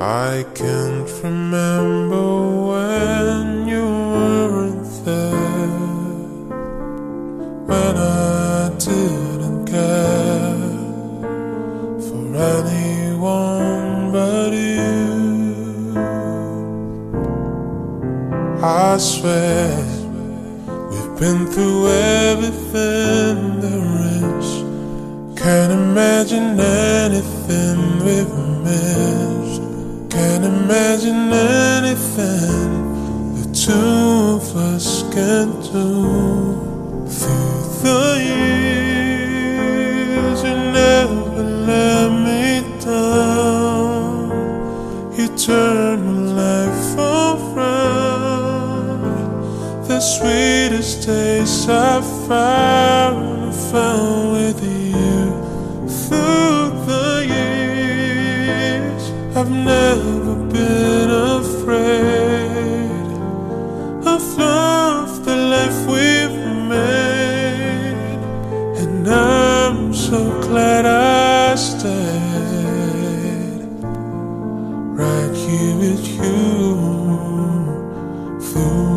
I can't remember when you weren't there, when I didn't care for anyone but you. I swear we've been through everything there is. Can't imagine anything we've missed. Can't imagine anything the two of us can do. Through the years, you never let me down. You turned my life around. The sweetest days I found with you. Through the years, I've never been afraid of love, the life we've made, and I'm so glad I stayed right here with you through